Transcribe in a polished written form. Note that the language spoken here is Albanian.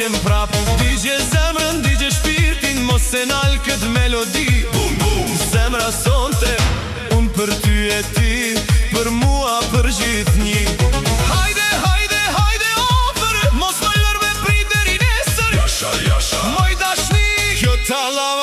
jem prap. Digje zemrën, digje shpirtin, mos e nal këtë melodi. Bum bum, zemra sonte, unë për ty e ti, për mua për gjithnjë. Hajde, hajde, hajde ofër, mos më lërbe prit deri nesër. Jasha, jasha, moj dashni, kjo talla